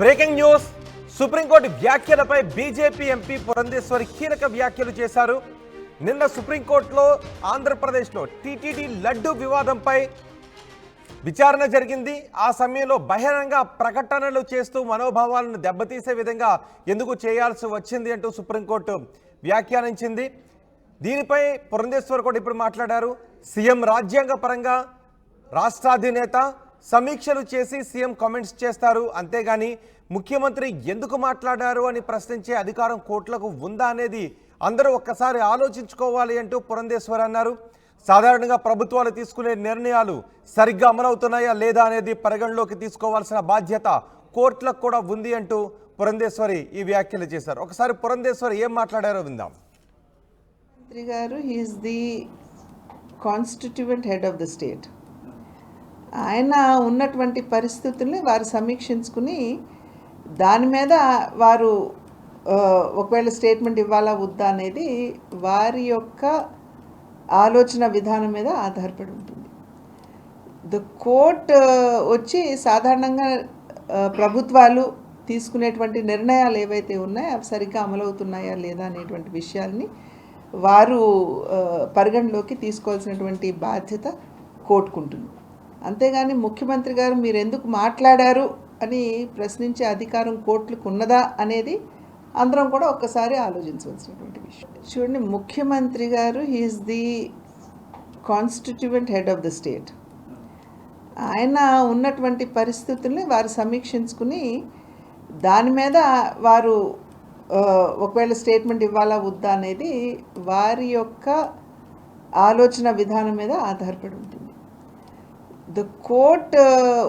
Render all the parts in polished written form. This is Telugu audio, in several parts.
Breaking news. సుప్రీంకోర్టు వ్యాఖ్యలపై బీజేపీ ఎంపీ పురంధేశ్వరి కీలక వ్యాఖ్యలు చేశారు. నిన్న సుప్రీంకోర్టులో ఆంధ్రప్రదేశ్లో టీటీడీ లడ్డు వివాదంపై విచారణ జరిగింది. ఆ సమయంలో బహిరంగ ప్రకటనలు చేస్తూ మనోభావాలను దెబ్బతీసే విధంగా ఎందుకు చేయాల్సి వచ్చింది అంటూ సుప్రీంకోర్టు వ్యాఖ్యానించింది. దీనిపై పురంధేశ్వరి కూడా ఇప్పుడు మాట్లాడారు. సీఎం రాజ్యాంగ పరంగా రాష్ట్రాధినేత సమీక్షలు చేసి సీఎం కామెంట్స్ చేస్తారు, అంతేగాని ముఖ్యమంత్రి ఎందుకు మాట్లాడారు అని ప్రశ్నించే అధికారం కోర్టులకు ఉందా అనేది అందరూ ఒక్కసారి ఆలోచించుకోవాలి అంటూ పురంధేశ్వరి అన్నారు. సాధారణంగా ప్రభుత్వాలు తీసుకునే నిర్ణయాలు సరిగ్గా అమలవుతున్నాయా లేదా అనేది పరిగణలోకి తీసుకోవాల్సిన బాధ్యత కోర్టులకు కూడా ఉంది అంటూ పురంధేశ్వరి ఈ వ్యాఖ్యలు చేశారు. ఒకసారి పురంధేశ్వరి ఏం మాట్లాడారో విందాం. మంత్రి గారు is the constituent head of the state. ఆయన ఉన్నటువంటి పరిస్థితుల్ని వారు సమీక్షించుకుని దాని మీద వారు ఒకవేళ స్టేట్మెంట్ ఇవ్వాలా వద్దా అనేది వారి యొక్క ఆలోచన విధానం మీద ఆధారపడి ఉంటుంది. ద కోర్ట్ వచ్చి సాధారణంగా ప్రభుత్వాలు తీసుకునేటువంటి నిర్ణయాలు ఏవైతే ఉన్నాయో అవి సరిగ్గా అమలవుతున్నాయా లేదా అనేటువంటి విషయాల్ని వారు పరిగణలోకి తీసుకోవాల్సినటువంటి బాధ్యత కోర్టుకుంటుంది. అంతేగాని ముఖ్యమంత్రి గారు మీరు ఎందుకు మాట్లాడారు అని ప్రశ్నించే అధికారం కోర్టులకు ఉన్నదా అనేది అందరం కూడా ఒక్కసారి ఆలోచించవలసినటువంటి విషయం. చూడండి, ముఖ్యమంత్రి గారు is the constituent head of the state. ఆయన ఉన్నటువంటి పరిస్థితుల్ని వారు సమీక్షించుకుని దాని మీద వారు ఒకవేళ స్టేట్మెంట్ ఇవ్వాలా వద్దా అనేది వారి యొక్క ఆలోచన విధానం మీద ఆధారపడి ఉంటుంది. ద కోర్ట్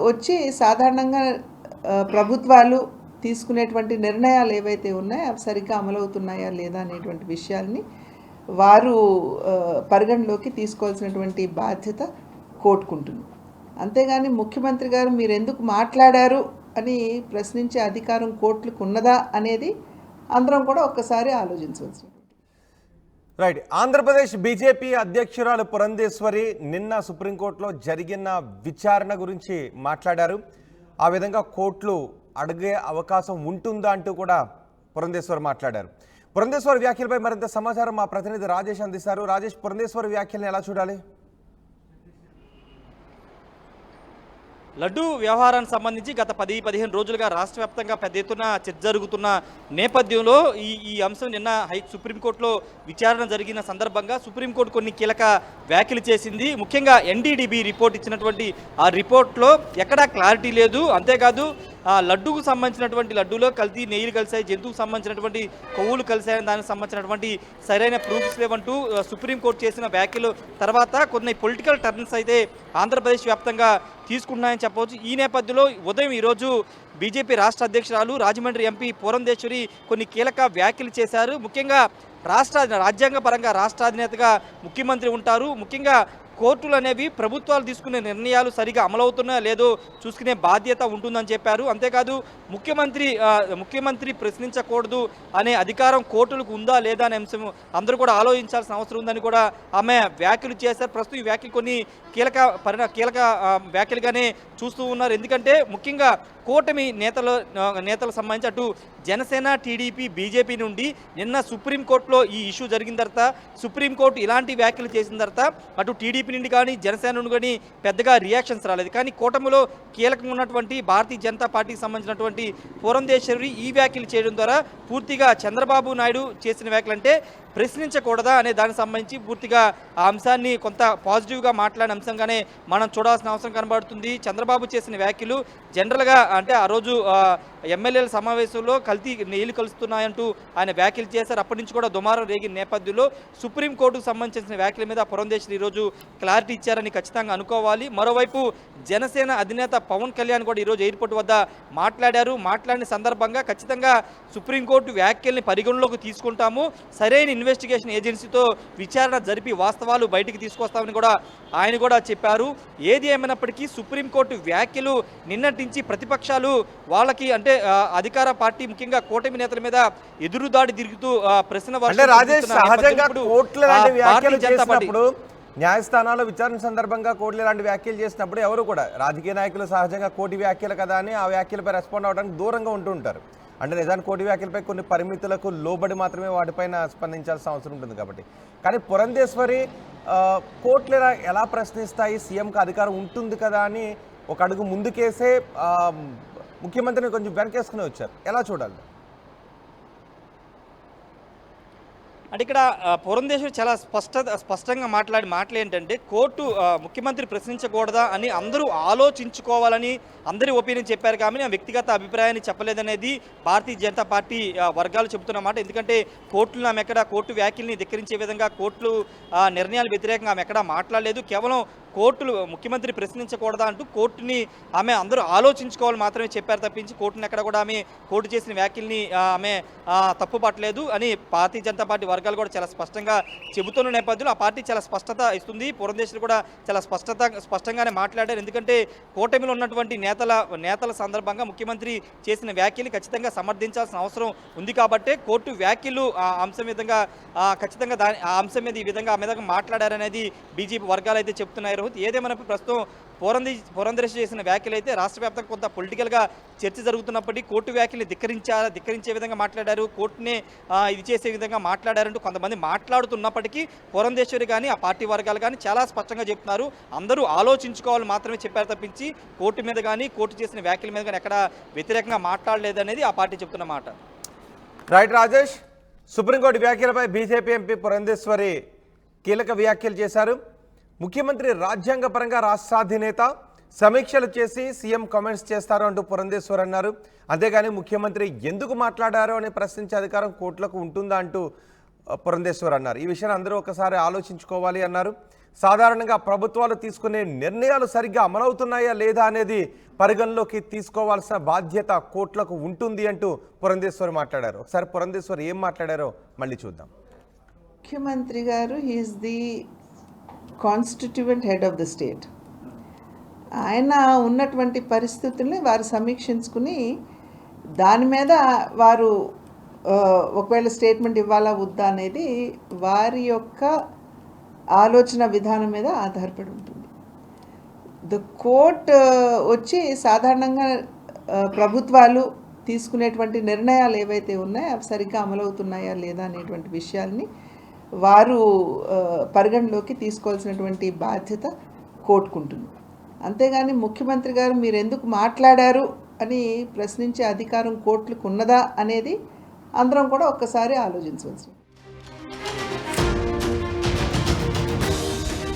వచ్చి సాధారణంగా ప్రభుత్వాలు తీసుకునేటువంటి నిర్ణయాలు ఏవైతే ఉన్నాయో అవి సరిగ్గా అమలవుతున్నాయా లేదా అనేటువంటి విషయాల్ని వారు పరిగణలోకి తీసుకోవాల్సినటువంటి బాధ్యత కోర్టుకుంటుంది. అంతేగాని ముఖ్యమంత్రి గారు మీరు ఎందుకు మాట్లాడారు అని ప్రశ్నించే అధికారం కోర్టులకు ఉన్నదా అనేది అందరం కూడా ఒక్కసారి ఆలోచించవలసి. రైట్. ఆంధ్రప్రదేశ్ బీజేపీ అధ్యక్షురాలు పురంధేశ్వరి నిన్న సుప్రీంకోర్టులో జరిగిన విచారణ గురించి మాట్లాడారు. ఆ విధంగా కోర్టులు అడిగే అవకాశం ఉంటుందా అంటూ కూడా పురంధేశ్వరి మాట్లాడారు. పురంధేశ్వరి వ్యాఖ్యలపై మరింత సమాచారం మా ప్రతినిధి రాజేష్ అందిస్తారు. రాజేష్, పురంధేశ్వరి వ్యాఖ్యలను ఎలా చూడాలి? లడ్డు వ్యవహారానికి సంబంధించి గత 10-15 రోజులుగా రాష్ట్ర వ్యాప్తంగా పెద్ద ఎత్తున చర్చ జరుగుతున్న నేపథ్యంలో ఈ అంశం నిన్న సుప్రీంకోర్టులో విచారణ జరిగిన సందర్భంగా సుప్రీంకోర్టు కొన్ని కీలక వ్యాఖ్యలు చేసింది. ముఖ్యంగా ఎన్డీడీబీ రిపోర్ట్ ఇచ్చినటువంటి ఆ రిపోర్ట్లో ఎక్కడా క్లారిటీ లేదు. అంతేకాదు లడ్డూకు సంబంధించినటువంటి లడ్డూలో కల్తీ నెయ్యిలు కలిసాయి, జంతువుకు సంబంధించినటువంటి కొవ్వులు కలిసాయని దానికి సంబంధించినటువంటి సరైన ప్రూఫ్స్ లేవంటూ సుప్రీంకోర్టు చేసిన వ్యాఖ్యలు తర్వాత కొన్ని పొలిటికల్ టర్న్స్ అయితే ఆంధ్రప్రదేశ్ వ్యాప్తంగా తీసుకుంటున్నాయని చెప్పవచ్చు. ఈ నేపథ్యంలో ఉదయం ఈరోజు బీజేపీ రాష్ట్ర అధ్యక్షురాలు రాజమండ్రి ఎంపీ పురంధేశ్వరి కొన్ని కీలక వ్యాఖ్యలు చేశారు. ముఖ్యంగా రాజ్యాంగ పరంగా రాష్ట్రాధినేతగా ముఖ్యమంత్రి ఉంటారు. ముఖ్యంగా కోర్టులు అనేవి ప్రభుత్వాలు తీసుకునే నిర్ణయాలు సరిగా అమలవుతున్నాయో లేదో చూసుకునే బాధ్యత ఉంటుందని చెప్పారు. అంతేకాదు ముఖ్యమంత్రి ప్రశ్నించకూడదు అనే అధికారం కోర్టులకు ఉందా లేదా అనే అంశం అందరూ కూడా ఆలోచించాల్సిన అవసరం ఉందని కూడా ఆమె వ్యాఖ్యలు చేశారు. ప్రస్తుతం ఈ వ్యాఖ్యలు కొన్ని కీలక వ్యాఖ్యలుగానే చూస్తూ ఉన్నారు. ఎందుకంటే ముఖ్యంగా కూటమి నేతలకు సంబంధించి అటు జనసేన, టీడీపీ, బీజేపీ నుండి నిన్న సుప్రీంకోర్టులో ఈ ఇష్యూ జరిగిన తర్వాత సుప్రీంకోర్టు ఇలాంటి వ్యాఖ్యలు చేసిన తర్వాత అటు టీడీపీ నుండి కానీ జనసేన నుండి కానీ పెద్దగా రియాక్షన్స్ రాలేదు. కానీ కూటమిలో కీలకంగా ఉన్నటువంటి భారతీయ జనతా పార్టీకి సంబంధించినటువంటి పురంధేశ్వరి ఈ వ్యాఖ్యలు చేయడం ద్వారా పూర్తిగా చంద్రబాబు నాయుడు చేసిన వ్యాఖ్యలు అంటే ప్రశ్నించకూడదా అనే దానికి సంబంధించి పూర్తిగా ఆ అంశాన్ని కొంత పాజిటివ్గా మాట్లాడిన అంశంగానే మనం చూడాల్సిన అవసరం కనబడుతుంది. చంద్రబాబు చేసిన వ్యాఖ్యలు జనరల్గా అంటే ఆ రోజు ఎమ్మెల్యేల సమావేశంలో కల్తీ నెయ్యిలు కలుస్తున్నాయంటూ ఆయన వ్యాఖ్యలు చేశారు. అప్పటి నుంచి కూడా దుమారం రేగిన నేపథ్యంలో సుప్రీంకోర్టుకు సంబంధించిన వ్యాఖ్యల మీద పురంధేశ్వరి ఈరోజు క్లారిటీ ఇచ్చారని ఖచ్చితంగా అనుకోవాలి. మరోవైపు జనసేన అధినేత పవన్ కళ్యాణ్ కూడా ఈరోజు ఎయిర్పోర్ట్ వద్ద మాట్లాడిన సందర్భంగా ఖచ్చితంగా సుప్రీంకోర్టు వ్యాఖ్యల్ని పరిగణలోకి తీసుకుంటాము, సరైన ఇన్వెస్టిగేషన్ ఏజెన్సీతో విచారణ జరిపి వాస్తవాలు బయటికి తీసుకొస్తామని కూడా ఆయన కూడా చెప్పారు. ఏది ఏమైనప్పటికీ సుప్రీంకోర్టు వ్యాఖ్యలు నిన్నటి నుంచి ప్రతిపక్షాలు వాళ్ళకి అంటే అధికార పార్టీ ముఖ్యంగా కూటమి నేతల మీద ఎదురుదాడి తిరుగుతూ ప్రశ్న రాజేష్, సహజంగా కోర్టుల వ్యాఖ్యలు చేసినప్పుడు న్యాయస్థానాల్లో విచారణ సందర్భంగా కోర్టులు ఇలాంటి వ్యాఖ్యలు చేసినప్పుడు ఎవరు కూడా రాజకీయ నాయకులు సహజంగా కోర్టు వ్యాఖ్యలు కదా అని ఆ వ్యాఖ్యలపై రెస్పాండ్ అవ్వడానికి దూరంగా ఉంటూ ఉంటారు. అంటే నిజానికి కోర్టు వ్యాఖ్యలపై కొన్ని పరిమితులకు లోబడి మాత్రమే వాటిపైన స్పందించాల్సిన అవసరం ఉంటుంది కాబట్టి. కానీ పురంధేశ్వరి కోర్టులు ఎలా ప్రశ్నిస్తాయి, సీఎంకి అధికారం ఉంటుంది కదా అని ఒక అడుగు ముందుకేసే ముఖ్యమంత్రిని కొంచెం వెనకేసుకుని వచ్చారు. ఎలా చూడాలి? అంటే ఇక్కడ పురంధేశ్వరి చాలా స్పష్టంగా మాటలు ఏంటంటే కోర్టు ముఖ్యమంత్రి ప్రశ్నించకూడదా అని అందరూ ఆలోచించుకోవాలని అందరి ఒపీనియన్ చెప్పారు. కానీ ఆ వ్యక్తిగత అభిప్రాయాన్ని చెప్పలేదనేది భారతీయ జనతా పార్టీ వర్గాలు చెబుతున్నమాట. ఎందుకంటే కోర్టులను ఆమె ఎక్కడ కోర్టు వ్యాఖ్యల్ని ధిక్కరించే విధంగా కోర్టులు నిర్ణయాలు వ్యతిరేకంగా ఆమె ఎక్కడా మాట్లాడలేదు. కేవలం కోర్టులు ముఖ్యమంత్రి ప్రశ్నించకూడదా అంటూ కోర్టుని ఆమె అందరూ ఆలోచించుకోవాలి మాత్రమే చెప్పారు తప్పించి కోర్టుని ఎక్కడ కూడా ఆమె కోర్టు చేసిన వ్యాఖ్యల్ని ఆమె తప్పుపట్టలేదు అని భారతీయ జనతా పార్టీ వర్గాలు కూడా చాలా స్పష్టంగా చెబుతున్న నేపథ్యంలో ఆ పార్టీ చాలా స్పష్టత ఇస్తుంది. పురంధేశ్వరి కూడా చాలా స్పష్టంగానే మాట్లాడారు. ఎందుకంటే కూటమిలో ఉన్నటువంటి నేతల సందర్భంగా ముఖ్యమంత్రి చేసిన వ్యాఖ్యలు ఖచ్చితంగా సమర్థించాల్సిన అవసరం ఉంది కాబట్టి కోర్టు వ్యాఖ్యలు ఆ అంశం విధంగా ఖచ్చితంగా ఆ అంశం మీద ఈ విధంగా ఆ మీద మాట్లాడారనేది బీజేపీ వర్గాలు అయితే చెప్తున్నాయి. ఏదేమైనా ప్రస్తుతం పురంధేశ్వరి చేసిన వ్యాఖ్యలు అయితే రాష్ట్ర వ్యాప్తంగా కొంత పొలిటికల్గా చర్చ జరుగుతున్నప్పటికీ కోర్టు వ్యాఖ్యలు ధిక్కరించే విధంగా మాట్లాడారు, కోర్టునే ఇది చేసే విధంగా మాట్లాడారంటూ కొంతమంది మాట్లాడుతున్నప్పటికీ పురంధేశ్వరి కానీ ఆ పార్టీ వర్గాలు కానీ చాలా స్పష్టంగా చెప్తున్నారు. అందరూ ఆలోచించుకోవాలి మాత్రమే చెప్పారు తప్పించి కోర్టు మీద కానీ కోర్టు చేసిన వ్యాఖ్యల మీద కానీ ఎక్కడ వ్యతిరేకంగా మాట్లాడలేదనేది ఆ పార్టీ చెప్తున్న మాట. రైట్ రాజేష్, సుప్రీంకోర్టు వ్యాఖ్యలపై బీజేపీ ఎంపీ పురంధేశ్వరి కీలక వ్యాఖ్యలు చేశారు. ముఖ్యమంత్రి రాజ్యాంగపరంగా రాష్ట్రాధినేత, సమీక్షలు చేసి సీఎం కామెంట్స్ చేస్తారు అంటూ పురంధేశ్వరి అన్నారు. అంతేగాని ముఖ్యమంత్రి ఎందుకు మాట్లాడారో అని ప్రశ్నించే అధికారం కోర్టులకు ఉంటుందా అంటూ పురంధేశ్వరి అన్నారు. ఈ విషయాన్ని అందరూ ఒకసారి ఆలోచించుకోవాలి అన్నారు. సాధారణంగా ప్రభుత్వాలు తీసుకునే నిర్ణయాలు సరిగ్గా అమలవుతున్నాయా లేదా అనేది పరిగణలోకి తీసుకోవాల్సిన బాధ్యత కోర్టులకు ఉంటుంది అంటూ పురంధేశ్వరి మాట్లాడారు. ఒకసారి పురంధేశ్వరి ఏం మాట్లాడారో మళ్ళీ చూద్దాం. ముఖ్యమంత్రి గారు he is the constituent head of the state. ఆయన ఉన్నటువంటి పరిస్థితుల్ని వారు సమీక్షించుకుని దాని మీద వారు ఒకవేళ స్టేట్మెంట్ ఇవ్వాలా వద్దా అనేది వారి యొక్క ఆలోచన విధానం మీద ఆధారపడి ఉంటుంది. ద కోర్ట్ వచ్చి సాధారణంగా ప్రభుత్వాలు తీసుకునేటువంటి నిర్ణయాలు ఏవైతే ఉన్నాయో అవి సరిగ్గా అమలవుతున్నాయా లేదా అనేటువంటి విషయాల్ని వారు పరిగణలోకి తీసుకోవాల్సినటువంటి బాధ్యత కోర్టుకుంటుంది. అంతేగాని ముఖ్యమంత్రి గారు మీరు ఎందుకు మాట్లాడారు అని ప్రశ్నించే అధికారం కోర్టులకు ఉన్నదా అనేది అందరం కూడా ఒక్కసారి ఆలోచించవచ్చు.